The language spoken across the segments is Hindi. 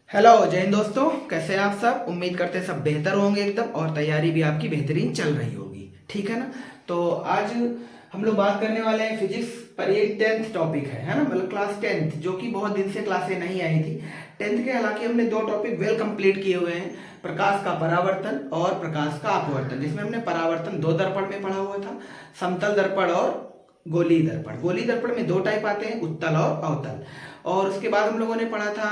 हेलो जय हिंद दोस्तों, कैसे हैं आप सब। उम्मीद करते हैं सब बेहतर होंगे एकदम, और तैयारी भी आपकी बेहतरीन चल रही होगी। ठीक है ना। तो आज हम लोग बात करने वाले हैं फिजिक्स पर। ये 10th टॉपिक है ना, मतलब क्लास 10th, जो कि बहुत दिन से क्लासें नहीं आई थी 10th के। हालांकि हमने दो टॉपिक वेल कंप्लीट किए हुए हैं, प्रकाश का परावर्तन और प्रकाश का अपवर्तन, जिसमें हमने परावर्तन दो दर्पण में पढ़ा हुआ था, समतल दर्पण और गोलीय दर्पण। गोलीय दर्पण में दो टाइप आते हैं, उत्तल और अवतल। और उसके बाद हम लोगों ने पढ़ा था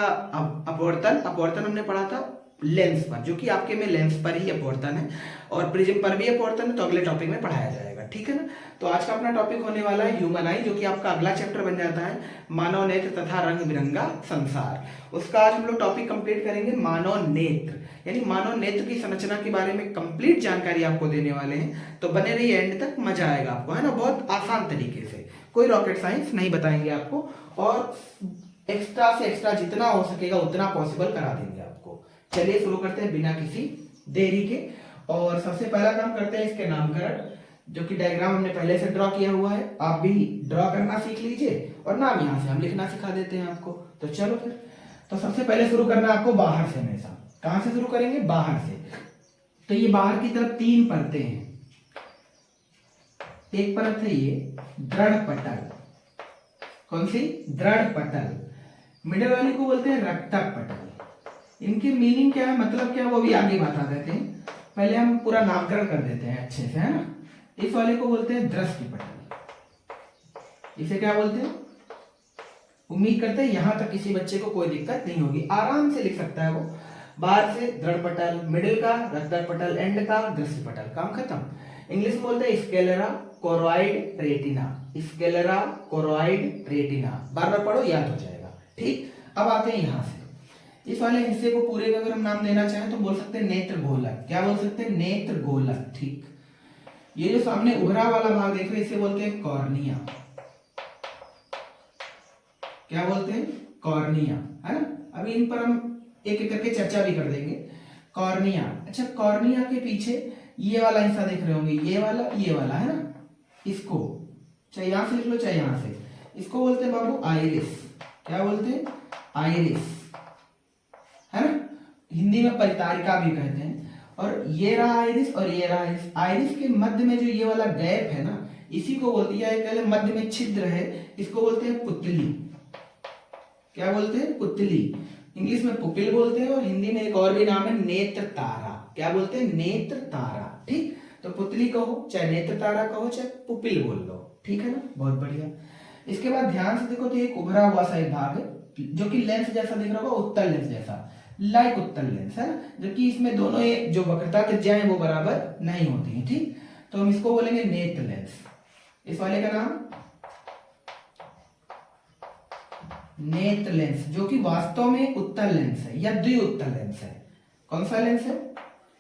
अपवर्तन। अपवर्तन हमने पढ़ा था लेंस पर, जो कि आपके में लेंस पर ही अपवर्तन है, और प्रिज्म पर भी अपवर्तन है, तो अगले टॉपिक में पढ़ाया जाएगा। ठीक है ना। तो आज का अपना टॉपिक होने वाला है ह्यूमन आई, जो कि आपका अगला चैप्टर बन जाता है मानव नेत्र तथा रंग बिरंगा संसार। उसका आज हम लोग टॉपिक कंप्लीट करेंगे मानव नेत्र, यानी मानव नेत्र की संरचना के बारे में कंप्लीट जानकारी आपको देने वाले हैं। तो बने रहिए एंड तक, मजा आएगा आपको, है ना। बहुत आसान तरीके से, कोई रॉकेट साइंस नहीं बताएंगे आपको, और एक्स्ट्रा से एक्स्ट्रा जितना हो सकेगा उतना पॉसिबल करा देंगे आपको। चलिए शुरू करते हैं बिना किसी देरी के। और सबसे पहला काम करते हैं इसके नामकरण, जो कि डायग्राम हमने पहले से ड्रॉ किया हुआ है। आप भी ड्रॉ करना सीख लीजिए, और नाम यहाँ से हम लिखना सिखा देते हैं आपको। तो चलो फिर, तो सबसे पहले शुरू करना है आपको बाहर से। हमेशा कहां से शुरू करेंगे? बाहर से। तो ये बाहर की तरफ तीन परतें हैं। एक परत है ये दृढ़ पटल। कौन सी? दृढ़ पटल। मिडल वाले को बोलते हैं रक्तक पटल। इनकी मीनिंग क्या है, मतलब क्या है, वो भी आगे बता देते हैं। पहले हम पूरा नामकरण कर देते हैं अच्छे से, है ना। इस वाले को बोलते हैं दृष्टि पटल। इसे क्या बोलते हैं? उम्मीद करते हैं यहां तक किसी बच्चे को कोई दिक्कत नहीं होगी, आराम से लिख सकता है वो। बाहर से दृढ़ पटल, मिडिल का रक्तक पटल, एंड का दृष्टि पटल, काम खत्म। इंग्लिश में बोलते हैं sclera choroid retina. Sclera choroid retina, बार बार पढ़ो, याद हो जाएगा। ठीक, अब आते हैं यहां से। इस वाले हिस्से को पूरे का अगर हम नाम देना चाहें तो बोल सकते हैं नेत्र गोलक। क्या बोल सकते हैं? नेत्र गोलक। ठीक, ये जो सामने उभरा वाला भाग देख रहे हैं, इसे बोलते हैं कॉर्निया। क्या बोलते हैं? कॉर्निया, है ना। अभी इन पर हम एक एक करके चर्चा भी कर देंगे। कॉर्निया, अच्छा, कॉर्निया के पीछे ये वाला हिस्सा देख रहे होंगे, ये वाला, है ना। इसको चाहे यहां से लिख लो चाहे यहां से, इसको बोलते हैं बाबू आइरिस। क्या बोलते हैं? आइरिस, है ना। हिंदी में परितारिका भी कहते हैं। और ये रहा आइरिस और ये रहा आइरिस। आइरिस के मध्य में जो ये वाला गैप है ना, इसी को बोलते हैं, मध्य में छिद्र है, इसको बोलते हैं पुतली। क्या बोलते हैं? पुतली। इंग्लिश में पुपिल बोलते हैं, और हिंदी में एक और भी नाम है नेत्र तारा। क्या बोलते हैं? नेत्र तारा। ठीक, तो पुतली कहो, चाहे नेत्र तारा कहो, चाहे पुपिल बोल लो। ठीक है ना, बहुत बढ़िया। इसके बाद ध्यान से देखो तो एक उभरा हुआ सा एक भाग है, जो कि लेंस जैसा दिख रहा होगा, उत्तल लेंस जैसा, लाइक उत्तल लेंस, है ना। जबकि इसमें दोनों जो वक्रता त्रिज्या है वो बराबर नहीं होती है। ठीक, तो हम इसको बोलेंगे नेत्र लेंस। इस वाले का नाम नेत्र लेंस, जो कि वास्तव में उत्तल लेंस है या द्विउत्तल लेंस है। कौन सा लेंस है?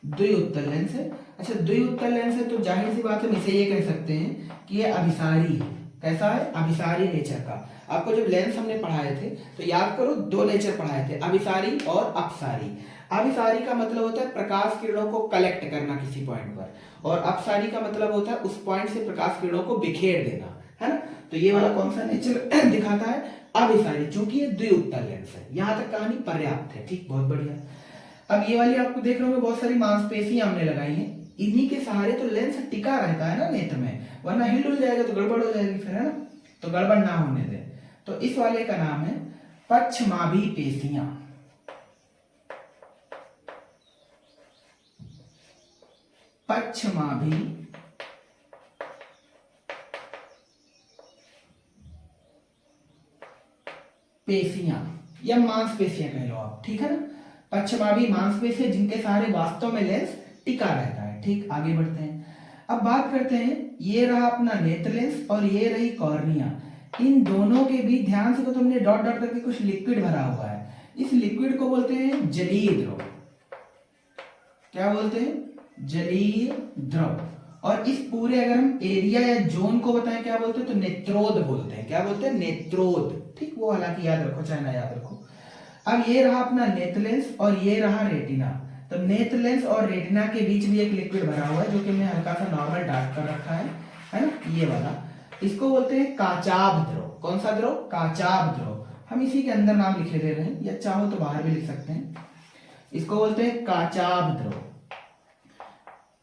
द्विउत्तल लेंस है। अच्छा, द्विउत्तल लेंस है तो जाहिर सी बात है हम इसे ये कह सकते हैं कि ये अभिसारी है। कैसा है? अभिसारी नेचर का। आपको जब लेंस हमने पढ़ाए थे तो याद करो, दो नेचर पढ़ाए थे, अभिसारी और अपसारी। अभिसारी का मतलब होता है प्रकाश किरणों को कलेक्ट करना किसी पॉइंट पर, और अपसारी का मतलब होता है उस पॉइंट से प्रकाश किरणों को बिखेर देना, है ना। तो ये वाला कौन सा नेचर दिखाता है? अभिसारी, जो कि ये द्विउत्तल लेंस है। यहां तक कहानी पर्याप्त है। ठीक, बहुत बढ़िया। अब ये वाली आपको देख रहे हो बहुत सारी मांसपेशियां हमने लगाई हैं, इन्हीं के सहारे तो लेंस टिका रहता है ना नेत्र में, वरना हिल उल जाएगा तो गड़बड़ हो जाएगी फिर, है ना। तो गड़बड़ ना होने दे। तो इस वाले का नाम है पक्षमाभी पेशियां। पक्षमाभी पेशियां या मांसपेशियां कह लो आप। ठीक है ना, पक्षमाभी मांसपेशियां जिनके सहारे वास्तव में लेंस टिका रहता है। ठीक, आगे बढ़ते हैं। अब बात करते हैं, ये रहा अपना नेत्र लेंस और ये रही कॉर्निया। इन दोनों के बीच ध्यान से, तो तुमने डॉट डॉट करके कुछ लिक्विड भरा हुआ है। इस लिक्विड को बोलते हैं जलीय द्रव। क्या बोलते हैं? जलीय द्रव। और इस पूरे अगर हम एरिया या जोन को बताएं क्या बोलते हैं, तो नेत्रोद बोलते हैं। क्या बोलते हैं? नेत्रोद। ठीक, वो हालांकि याद रखो चाहे ना याद रखो। अब ये रहा अपना नेत्र लेंस और ये रहा रेटिना। तो नेत्र लेंस और रेटिना के बीच भी एक लिक्विड भरा हुआ है, जो कि हमने हल्का सा नॉर्मल डार्क कर रखा है ना, ये वाला। इसको बोलते हैं काचाभ द्रव। कौन सा द्रव? काचाभ द्रव। हम इसी के अंदर नाम लिखे दे रहे हैं, या चाहो तो बाहर भी लिख सकते हैं। इसको बोलते हैं काचाभ द्रव,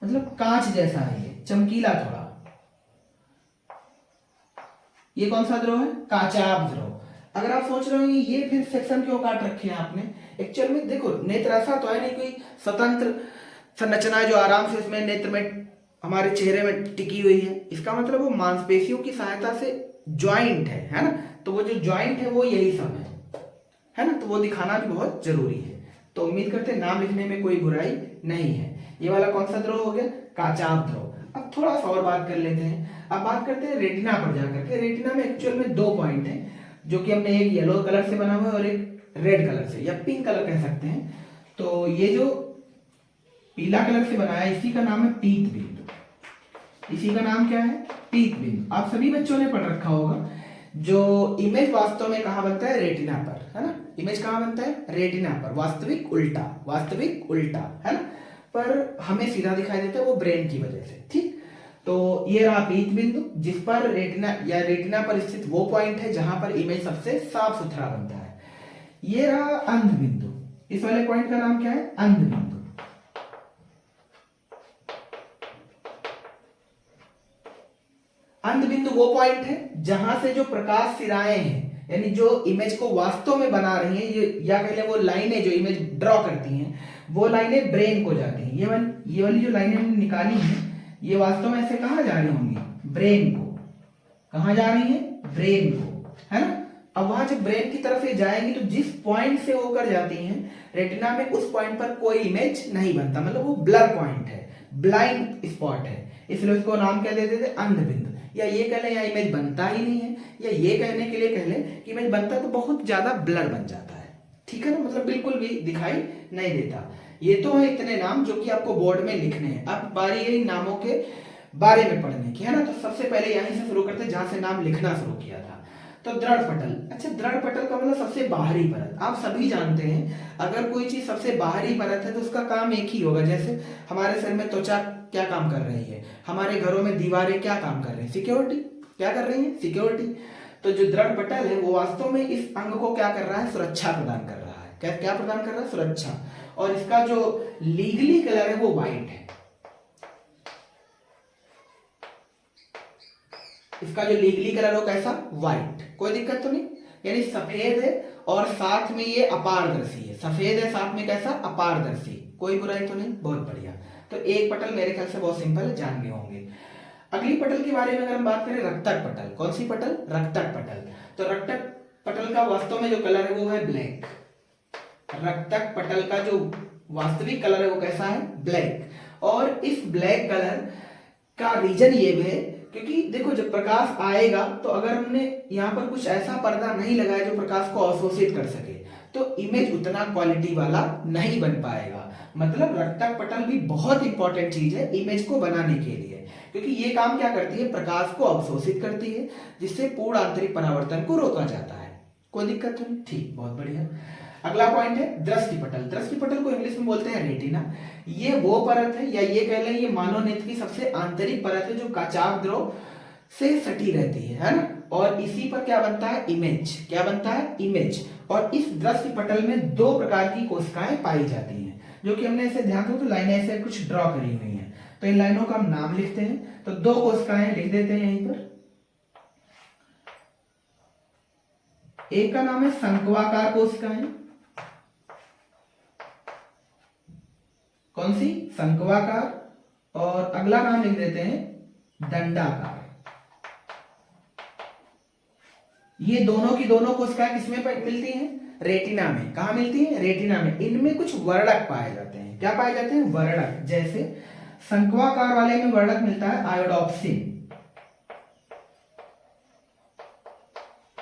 मतलब कांच जैसा है ये, चमकीला थोड़ा। ये कौन सा द्रव है? काचाभ द्रव। अगर आप सोच रहे हो ये फिर सेक्शन क्यों काट रखे हैं आपने, एक्चुअल में देखो नेत्र ऐसा तो है नहीं कोई स्वतंत्र संरचना है जो आराम से इसमें नेत्र में हमारे चेहरे में टिकी हुई है। इसका मतलब वो मांसपेशियों की सहायता से ज्वाइंट है ना। तो वो जो ज्वाइंट है वो यही सब है ना। तो वो दिखाना भी बहुत जरूरी है। तो उम्मीद करते हैं नाम लिखने में कोई बुराई नहीं है। ये वाला कौन सा द्रव हो गया? काचाभ द्रव। अब थोड़ा सा और बात कर लेते हैं। अब बात करते हैं रेटिना पर जाकर के। रेटिना में एक्चुअल में 2 पॉइंट हैं, जो कि हमने एक येलो कलर से बना हुआ है और एक रेड कलर से या पिंक कलर कह सकते हैं। तो ये जो पीला कलर से बनाया है इसी का नाम है पीत बिंदु। इसी का नाम क्या है? पीत बिंदु। आप सभी बच्चों ने पढ़ रखा होगा। जो इमेज वास्तव में कहाँ बनता है? रेटिना पर, है ना। इमेज कहाँ बनता है? रेटिना पर। वास्तविक उल्टा, वास्तविक उल्टा, है ना। पर हमें सीधा दिखाई देता है वो ब्रेन की वजह से। ठीक, तो ये रहा पीत बिंदु, जिस पर रेटिना या रेटिना पर स्थित वो पॉइंट है जहां पर इमेज सबसे साफ सुथरा बनता है। ये रहा अंध बिंदु। इस वाले पॉइंट का नाम क्या है? अंध बिंदु। अंध बिंदु वो पॉइंट है जहां से जो प्रकाश सिराएं हैं, यानी जो इमेज को वास्तव में बना रही हैं, ये या कह लें वो लाइनें जो इमेज ड्रॉ करती हैं, वो लाइनें ब्रेन को जाती हैं। ये वाली जो लाइनें हमने निकाली हैं, ये वास्तव में ऐसे कहाँ जा रही होंगी? ब्रेन को। कहाँ जा रही हैं? ब्रेन को, है ना। अब वहां जब ब्रेन की तरफ ये जाएंगी तो जिस पॉइंट से होकर जाती हैं रेटिना में, उस पॉइंट पर कोई इमेज नहीं बनता, मतलब वो ब्लर पॉइंट है, ब्लाइंड स्पॉट है। इसलिए उसको नाम क्या दे देते? अंध बिंदु। या ये कह लें या इमेज बनता ही नहीं है, या ये कहने के लिए कह लें कि इमेज बनता है तो बहुत ज्यादा ब्लर बन जाता है। ठीक है ना, मतलब बिल्कुल भी दिखाई नहीं देता। ये तो है इतने नाम जो कि आपको बोर्ड में लिखने हैं। अब बारी है इन नामों के बारे में पढ़ने की, है ना। तो सबसे पहले यहीं से शुरू करते हैं जहां से नाम लिखना शुरू किया था। तो दृढ़ पटल। अच्छा, दृढ़ पटल का मतलब सबसे बाहरी परत। आप सभी जानते हैं अगर कोई चीज सबसे बाहरी परत है तो उसका काम एक ही होगा। जैसे हमारे शरीर में त्वचा क्या काम कर रही है, हमारे घरों में दीवारें क्या काम कर रही है? सिक्योरिटी। क्या कर रही है? सिक्योरिटी। तो जो दृढ़ पटल है वो वास्तव में इस अंग को क्या कर रहा है? सुरक्षा प्रदान कर रहा है। क्या क्या प्रदान कर रहा है? सुरक्षा। और इसका जो लीगली कलर है वो व्हाइट है। इसका जो लीगली कलर हो कैसा? व्हाइट। कोई दिक्कत तो नहीं, यानी सफेद है और साथ में ये अपारदर्शी है। सफेद है साथ में कैसा? अपारदर्शी। कोई बुराई तो नहीं, बहुत बढ़िया। तो एक पटल मेरे ख्याल से बहुत सिंपल है, जान गए होंगे। अगली पटल के बारे में अगर हम बात करें, रक्तक पटल। कौन सी पटल? रक्तक पटल। तो रक्तक पटल का वास्तव में जो कलर है वो है ब्लैक। रक्तक पटल का जो वास्तविक कलर है वो कैसा है? ब्लैक। और इस ब्लैक कलर का रीजन ये भी है क्योंकि देखो जब प्रकाश आएगा तो अगर हमने यहाँ पर कुछ ऐसा पर्दा नहीं लगाया जो प्रकाश को अवशोषित कर सके तो इमेज उतना क्वालिटी वाला नहीं बन पाएगा। मतलब रक्तक पटल भी बहुत इंपॉर्टेंट चीज है इमेज को बनाने के लिए, क्योंकि ये काम क्या करती है? प्रकाश को अवशोषित करती है, जिससे पूर्ण आंतरिक परावर्तन को रोका जाता है। कोई दिक्कत तो नहीं? ठीक, बहुत बढ़िया। अगला पॉइंट है दृष्टि पटल। दृष्टि पटल को इंग्लिश में बोलते हैं रेटिना। ये वो परत है या ये कह लें ये मानव नेत्र की सबसे आंतरिक परत है जो काचाभ द्रव से सटी रहती है ना। और इसी पर क्या बनता है? इमेज। क्या बनता है? इमेज। और इस दृष्टि पटल में 2 प्रकार की कोशिकाएं पाई जाती हैं, जो कि हमने ऐसे ध्यान दो तो लाइनें ऐसे कुछ ड्रॉ करी हुई हैं। तो इन लाइनों का हम नाम लिखते हैं। तो 2 कोशिकाएं लिख देते हैं यहीं पर। एक का नाम है शंक्वाकार कोशिकाएं। कौन सी? शंक्वाकार। और अगला नाम लिख देते हैं दंडाकार। ये दोनों की दोनों कोशिकाएं किसमें मिलती हैं? रेटिना में। कहा मिलती है? रेटिना में। इनमें कुछ वर्णक पाए जाते हैं। क्या पाए जाते हैं? वर्णक। जैसे शंक्वाकार वाले में वर्णक मिलता है आयोडॉप्सिन।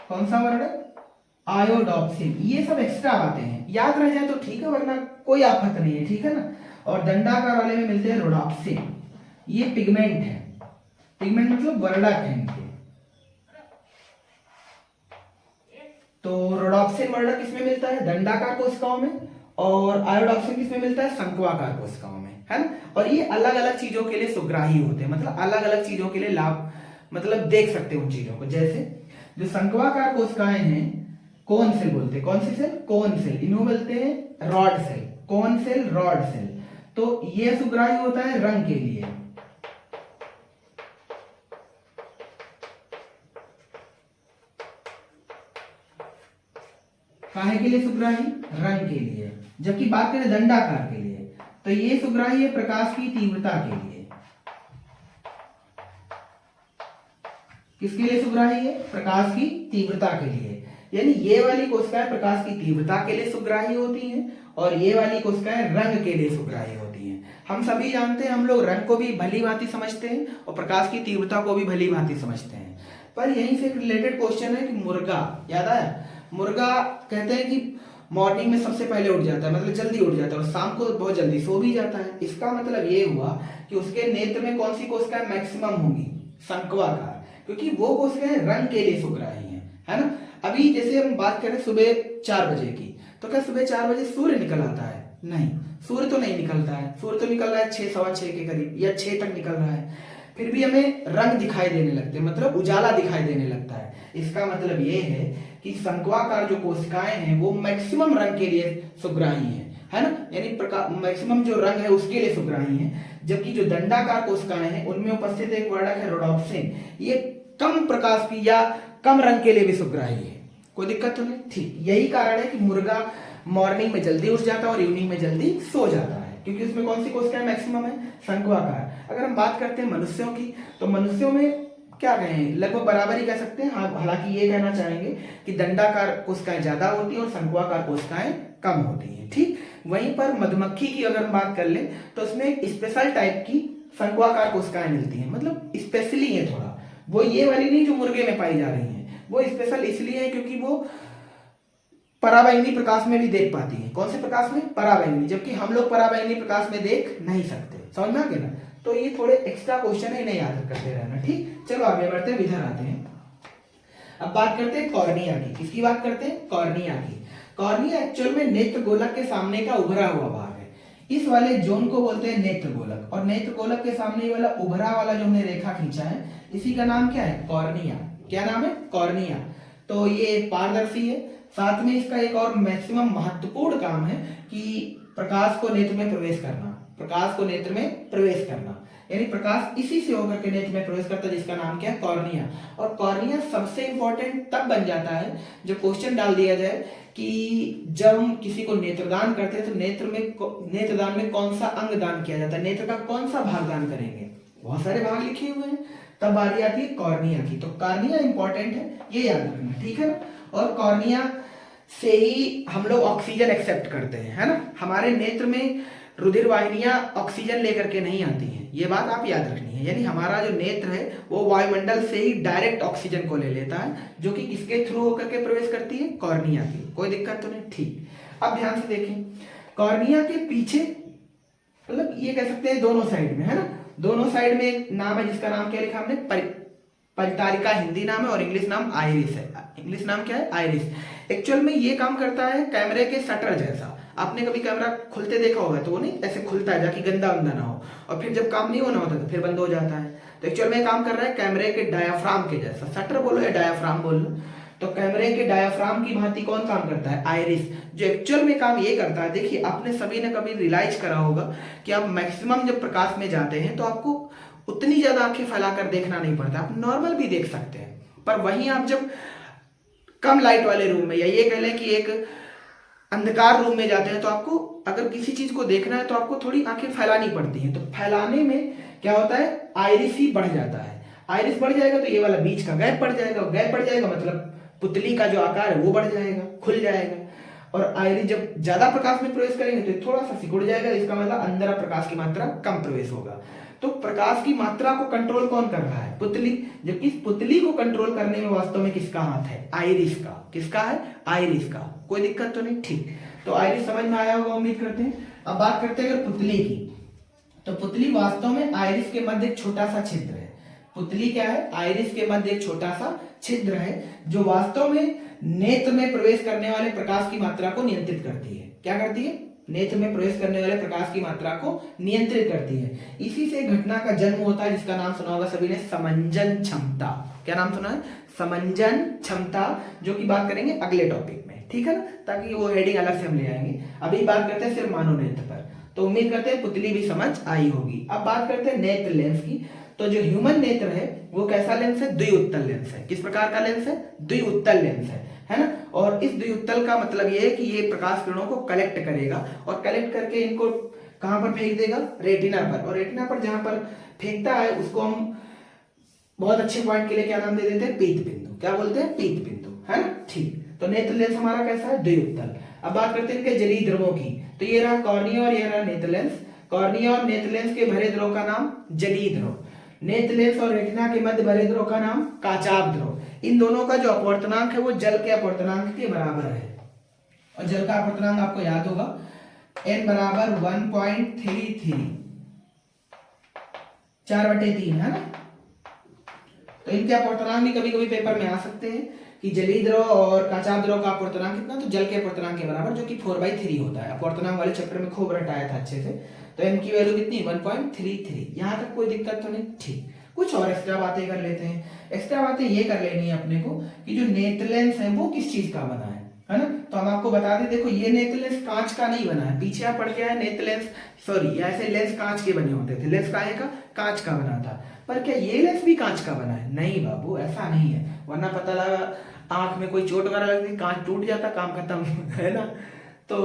कौन सा वर्णक? आयोडॉप्सिन। ये सब एक्स्ट्रा बातें हैं, याद रह जाए तो ठीक है, वरना कोई आफत नहीं है। ठीक है ना। और दंडाकार वाले में मिलते हैं रोडॉप्सिन। ये पिगमेंट है। पिगमेंट मतलब वर्णक है इनके। तो रोडॉप्सिन वर्णक किसमें मिलता है? दंडाकार कोशिकाओं में। और आयोडॉप्सिन किसमें मिलता है? शंक्वाकार कोशिकाओं में, है ना। और ये अलग अलग चीजों के लिए सुग्राही होते हैं, मतलब अलग अलग चीजों के लिए लाभ, मतलब देख सकते हैं उन चीजों को। जैसे जो शंक्वाकार कोशिकाएं हैं, कोन सेल बोलते हैं। कौन सी सेल? Cone cell. इन्हों बोलते हैं rod cell. Cone cell, rod cell. तो ये सुग्राही होता है रंग के लिए। काहे के लिए सुग्राही? रंग के लिए। जबकि बात करें दंडाकार के लिए तो ये सुग्राही है प्रकाश की तीव्रता के लिए। किसके लिए सुग्राही है? प्रकाश की तीव्रता के लिए। यानी ये वाली कोशिकाएं प्रकाश की तीव्रता के लिए सुग्राही होती हैं और ये वाली कोशिकाएं रंग के लिए सुग्राही होती हैं। हम सभी जानते हैं, हम लोग रंग को भी भली भांति समझते हैं और प्रकाश की तीव्रता को भी भली भांति समझते हैं। पर यहीं से रिलेटेड क्वेश्चन है कि मुर्गा, याद आया? मुर्गा कहते हैं कि मॉर्निंग में सबसे पहले उठ जाता है, मतलब जल्दी उठ जाता है, और शाम को बहुत जल्दी सो भी जाता है। इसका मतलब ये हुआ कि उसके नेत्र में कौन सी कोशिकाएं मैक्सिमम होंगी? शंक्वाकार, क्योंकि वो कोशिकाएं रंग के लिए सुग्राही है ना। अभी जैसे हम बात करें सुबह 4 बजे की, तो क्या सुबह 4 बजे सूर्य निकल आता है? नहीं, सूर्य तो नहीं निकलता है। सूर्य तो निकल रहा है 6, सवा 6 के करीब या 6 तक निकल रहा है। फिर भी हमें रंग दिखाई देने लगते हैं, मतलब उजाला दिखाई देने लगता है। इसका मतलब ये है कि शंक्वाकार जो कोशिकाएं हैं वो मैक्सिमम रंग के लिए सुग्राही है ना। यानी मैक्सिमम जो रंग है उसके लिए सुग्राही है। जबकि जो दंडाकार कोशिकाएं हैं उनमें उपस्थित एक वर्णक है रोडोप्सिन, ये कम प्रकाश की या कम रंग के लिए भी सुग्राही है। कोई दिक्कत तो नहीं? ठीक, यही कारण है कि मुर्गा मॉर्निंग में जल्दी उठ जाता है और इवनिंग में जल्दी सो जाता है, क्योंकि उसमें कौन सी कोशिकाएं मैक्सिमम है? शंक्वाकार। अगर हम बात करते हैं मनुष्यों की, तो मनुष्यों में क्या कहें, लगभग बराबर ही कह सकते हैं। हालांकि ये कहना चाहेंगे कि दंडाकार कोशिकाएं ज्यादा होती हैं और शंक्वाकार कोशिकाएं कम होती हैं। ठीक, वहीं पर मधुमक्खी की अगर हम बात कर ले तो उसमें एक स्पेशल टाइप की शंक्वाकार कोशिकाएं मिलती हैं, मतलब स्पेशली है थोड़ा। वो ये वाली नहीं जो मुर्गे में पाई जा रही हैं, वो स्पेशल इसलिए है क्योंकि वो पराबैंगनी प्रकाश में भी देख पाती है। कौन से प्रकाश में? पराबैंगनी। जबकि हम लोग पराबैंगनी प्रकाश में देख नहीं सकते। समझ में आ गया ना? तो ये थोड़े एक्स्ट्रा क्वेश्चन है, इन्हें याद करते रहना। ठीक, चलो आगे बढ़ते हैं, इधर आते हैं। अब बात करते हैं कॉर्निया की। किसकी बात करते हैं? कॉर्निया की। कॉर्निया एक्चुअल में नेत्र गोलक के सामने का उभरा हुआ भाग है। इस वाले जोन को बोलते हैं नेत्र गोलक, और नेत्र गोलक के सामने वाला उभरा वाला जो हमने रेखा खींचा है, इसी का नाम क्या है? कॉर्निया। क्या नाम है? कॉर्निया। तो ये पारदर्शी है। साथ में इसका एक और मैक्सिमम महत्वपूर्ण काम है कि प्रकाश को नेत्र में प्रवेश करना। प्रकाश को नेत्र में प्रवेश करना, यानी प्रकाश इसी से होकर के नेत्र में प्रवेश करता है, जिसका नाम क्या है? कॉर्निया। और कॉर्निया सबसे इंपॉर्टेंट तब बन जाता है जब क्वेश्चन डाल दिया जाए कि जब हम किसी को नेत्रदान करते हैं तो नेत्रदान में कौन सा अंग दान किया जाता है, नेत्र का कौन सा भाग दान करेंगे। बहुत सारे भाग लिखे हुए हैं, तब बारी आती है कॉर्निया की। तो कॉर्निया इंपॉर्टेंट है, ये याद रखना। ठीक है ना? और कॉर्निया से ही हम लोग ऑक्सीजन एक्सेप्ट करते हैं, है ना। हमारे नेत्र में रुधिर वाहिनियां ऑक्सीजन लेकर के नहीं आती हैं, ये बात आप याद रखनी है। यानी हमारा जो नेत्र है वो वायुमंडल से ही डायरेक्ट ऑक्सीजन को ले लेता है, जो कि किसके थ्रू होकर के प्रवेश करती है? कॉर्निया की। कोई दिक्कत तो नहीं? ठीक, अब ध्यान से देखें, कॉर्निया के पीछे, मतलब ये कह सकते हैं दोनों साइड में, है ना, दोनों साइड में एक नाम है जिसका नाम क्या लिखा हमने? परितारिका हिंदी नाम है और इंग्लिश नाम आइरिस है। इंग्लिश नाम क्या है? आइरिस। एक्चुअल में ये काम करता है कैमरे के शटर जैसा। आपने कभी कैमरा खुलते देखा होगा, तो वो नहीं ऐसे खुलता है जाकि गंदा वंदा ना हो, और फिर जब काम नहीं होना होता तो फिर बंद हो जाता है। तो एक्चुअल में काम कर रहा है कैमरे के डायाफ्राम के जैसा। शटर बोलो या डायाफ्राम बोल लो, तो कैमरे के डायाफ्राम की भांति कौन काम करता है? आइरिस। जो एक्चुअल में काम ये करता है, देखिए आपने सभी ने कभी रियलाइज करा होगा कि आप मैक्सिमम जब प्रकाश में जाते हैं तो आपको उतनी ज्यादा आंखें फैलाकर देखना नहीं पड़ता, आप नॉर्मल भी देख सकते हैं। पर वहीं आप जब कम लाइट वाले रूम में, या ये कह लें कि एक अंधकार रूम में जाते हैं, तो आपको अगर किसी चीज को देखना है तो आपको थोड़ी आंखें फैलानी पड़ती हैं। तो फैलाने में क्या होता है? आइरिस ही बढ़ जाता है। आइरिस बढ़ जाएगा तो ये वाला बीच का गैप बढ़ जाएगा, और गैप बढ़ जाएगा मतलब पुतली का जो आकार है वो बढ़ जाएगा, खुल जाएगा। और आइरिस जब ज्यादा प्रकाश में प्रवेश करेंगे तो थोड़ा सा सिकुड़ जाएगा, इसका मतलब अंदर प्रकाश की मात्रा कम प्रवेश होगा। तो प्रकाश की मात्रा को कंट्रोल कौन कर रहा है? पुतली। जबकि इस पुतली को कंट्रोल करने में वास्तव में किसका हाथ है? आइरिस का। किसका है? आइरिस का। कोई दिक्कत तो नहीं? ठीक, तो आइरिस समझ में आया होगा उम्मीद करते हैं। अब बात करते हैं अगर पुतली की, तो पुतली वास्तव में आइरिस के मध्य एक छोटा सा छिद्र है। पुतली क्या है? आइरिस के मध्य एक छोटा सा छिद्र है, जो वास्तव में नेत्र में प्रवेश करने वाले प्रकाश की मात्रा को नियंत्रित करती है। क्या करती है? नेत्र में प्रवेश करने वाले प्रकाश की मात्रा को नियंत्रित करती है। इसी से घटना का जन्म होता है, जिसका नाम सुना होगा सभी ने, समंजन क्षमता। क्या नाम सुना है? समंजन क्षमता, जो कि बात करेंगे अगले टॉपिक में, ठीक है ना, ताकि वो हेडिंग अलग से हम ले आएंगे। अभी बात करते हैं सिर्फ मानव नेत्र पर। तो उम्मीद करते हैं पुतली भी समझ आई होगी। अब बात करते हैं नेत्र लेंस की। तो जो ह्यूमन नेत्र है वो कैसा लेंस है? द्विउत्तल लेंस है। किस प्रकार का लेंस है? द्विउत्तल लेंस है ना। और इस द्विउत्तल का मतलब ये है कि ये प्रकाश किरणों को कलेक्ट करेगा और कलेक्ट करके इनको कहां पर फेंक देगा? रेटिना पर। और रेटिना पर जहां पर फेंकता है उसको हम बहुत अच्छे पॉइंट के लिए क्या नाम दे देते हैं? पीत बिंदु। क्या बोलते हैं? पीत बिंदु, है ना। ठीक, तो नेत्र लेंस हमारा कैसा है? द्विउत्तल। अब बात करते हैं इनके जलीय द्रवों की। तो ये रहा कॉर्निया और ये रहा नेत्र लेंस। कॉर्निया और नेत्र लेंस के भरे द्रव का नाम जलीय द्रव। नेत्र लेंस और रेटिना के मध्य भरे द्रव का नाम काचाभ द्रव। इन दोनों का जो अपवर्तनांक है वो जल के अपवर्तनांक के बराबर है। और जल का अपवर्तनांक आपको याद होगा, n बराबर 1.33, 4/3, है ना। तो इनके अपवर्तनांक भी कभी कभी पेपर में आ सकते हैं कि जलीय द्रव और काचाभ द्रव का अपवर्तनांक कितना? तो जल के अपवर्तनांक के बराबर, जो कि 4/3 होता है। अपवर्तनांक वाले चैप्टर में खूब रटाया था अच्छे से। तो n की वैल्यू कितनी? 1.33। यहां तक कोई दिक्कत तो नहीं? ठीक, कुछ और एक्स्ट्रा बातें कर लेते हैं। एक्स्ट्रा बातें ये कर लेनी है अपने को कि जो नेत्र लेंस है वो किस चीज का बना है ना। तो हम आपको बता दें, देखो ये नेत्र लेंस कांच का नहीं बना है। पीछे आप पढ़ के आए नेत्र लेंस, सॉरी ऐसे लेंस कांच के बने होते थे। लेंस काहे का? कांच का बना था। पर क्या ये लेंस भी कांच का बना है? नहीं बाबू, ऐसा नहीं है। वरना पता लगा आंख में कोई चोट वगैरह लगती, कांच टूट जाता, काम खत्म, है ना। तो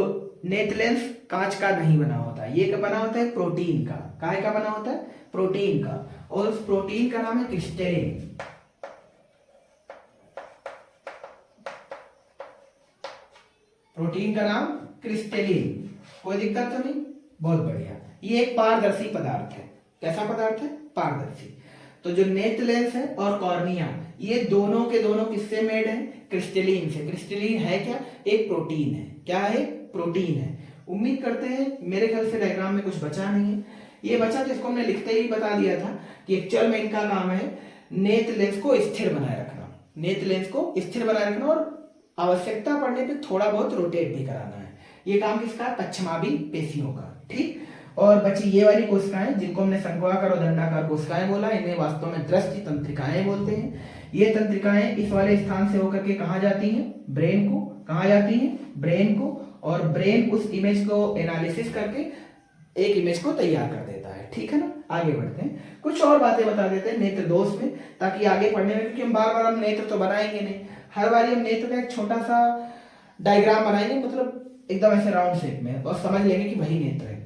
नेत्र लेंस कांच का नहीं बना होता, ये क्या बना होता है? प्रोटीन का। काहे का बना होता है? प्रोटीन का। और उस प्रोटीन का नाम है क्रिस्टलिन। प्रोटीन का नाम क्रिस्टलिन। कोई दिक्कत तो नहीं? बहुत बढ़िया। ये एक पारदर्शी पदार्थ है। कैसा पदार्थ है? पारदर्शी। तो जो नेत्र लेंस है और कॉर्निया, ये दोनों के दोनों किससे मेड है? क्रिस्टलिन से। क्रिस्टलिन है क्या? एक प्रोटीन है। क्या है? प्रोटीन है। उम्मीद करते हैं, मेरे ख्याल से डायग्राम में कुछ बचा नहीं है। ये बचा तो इसको हमने लिखते ही बता दिया था कि एक्चुअल में इनका काम है नेत्र लेंस को स्थिर बनाए रखना। नेत्र लेंस को स्थिर बनाए रखना और आवश्यकता पड़ने पे थोड़ा बहुत रोटेट भी कराना है। ये काम किसका? पश्चिमाभी पेशियों का। ठीक, और बची ये वाली कोशिकाएं जिनको हमने संघवाकार और दंडाकार कोशिकाएं बोला, इन्हें वास्तव में दृष्टि तंत्रिकाएं बोलते हैं। ये तंत्रिकाएं इस वाले स्थान से होकर के कहां जाती हैं? ब्रेन को। कहां जाती हैं? ब्रेन को। और ब्रेन उस इमेज को एनालिसिस करके एक इमेज को तैयार कर देता है। ठीक है ना। आगे बढ़ते हैं, कुछ और बातें बता देते हैं नेत्र दोष में, ताकि आगे पढ़ने में, क्योंकि हम बार बार हम नेत्र तो बनाएंगे नहीं, हर बार हम नेत्र का एक छोटा सा डायग्राम बनाएंगे, मतलब एकदम ऐसे राउंड शेप में, और समझ लेंगे कि वही नेत्र है।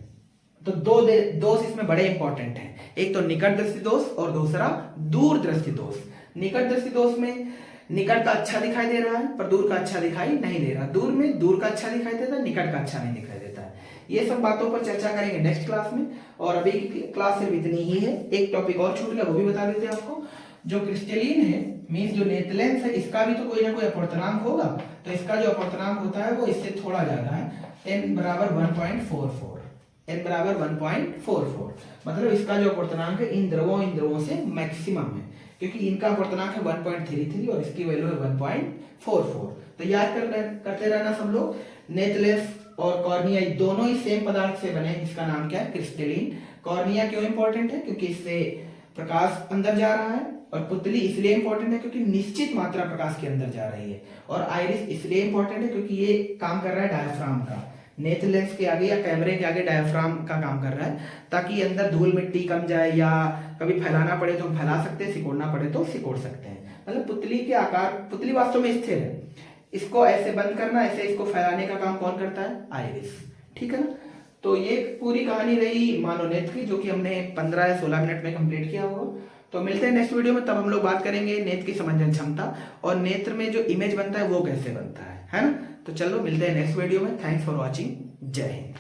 तो दो दोष इसमें बड़े इंपॉर्टेंट हैं, एक तो निकट दृष्टि दोष और दूसरा दूर दृष्टि दोष। निकट दृष्टि दोष में निकट का अच्छा दिखाई दे रहा है पर दूर का अच्छा दिखाई नहीं दे रहा। दूर में दूर का अच्छा दिखाई देता है, निकट का अच्छा नहीं दिखाई देता है। ये सब बातों पर चर्चा करेंगे नेक्स्ट क्लास में। और अभी की क्लास सिर्फ इतनी ही है। एक टॉपिक और छूट गया, वो भी बता देते हैं आपको। जो क्रिस्टलिन है, मींस जो नेत्र लेंस है, इसका भी तो कोई ना कोई अपवर्तनांक होगा। तो इसका जो अपवर्तनांक होता है वो इससे थोड़ा ज्यादा है, n बराबर 1.44। n बराबर 1.44, मतलब इसका जो अपवर्तनांक है इन द्रवों से मैक्सिमम है, क्योंकि इनका अपवर्तनांक है 1.33 और इसकी वैल्यू है 1.44। तो याद करते रहना सब लोग। नेत्र लेंस और कॉर्निया दोनों ही सेम पदार्थ से बने हैं, जिसका नाम क्या है? क्रिस्टलिन। कॉर्निया क्यों इंपॉर्टेंट है? क्योंकि इससे प्रकाश अंदर जा रहा है। और पुतली इसलिए इंपॉर्टेंट है क्योंकि निश्चित मात्रा प्रकाश के अंदर जा रही है। और आइरिस इसलिए इंपॉर्टेंट है क्योंकि ये काम कर रहा है डायफ्राम का। नेत्र लेंस के आगे या कैमरे के आगे डायफ्राम का काम कर रहा है, ताकि अंदर धूल मिट्टी कम जाए, या कभी फैलाना पड़े तो फैला सकते हैं, सिकोड़ना पड़े तो सिकोड़ सकते हैं। मतलब पुतली के आकार, पुतली वास्तव में स्थिर है, इसको ऐसे बंद करना, ऐसे इसको फैलाने का काम कौन करता है? आइरिस। ठीक है ना। तो ये पूरी कहानी रही मानव नेत्र की, जो कि हमने 15 या 16 मिनट में कंप्लीट किया होगा। तो मिलते हैं नेक्स्ट वीडियो में, तब हम लोग बात करेंगे नेत्र की समंजन क्षमता और नेत्र में जो इमेज बनता है वो कैसे बनता है ना। तो चलो मिलते हैं नेक्स्ट वीडियो में। Thanks for watching. जय हिंद।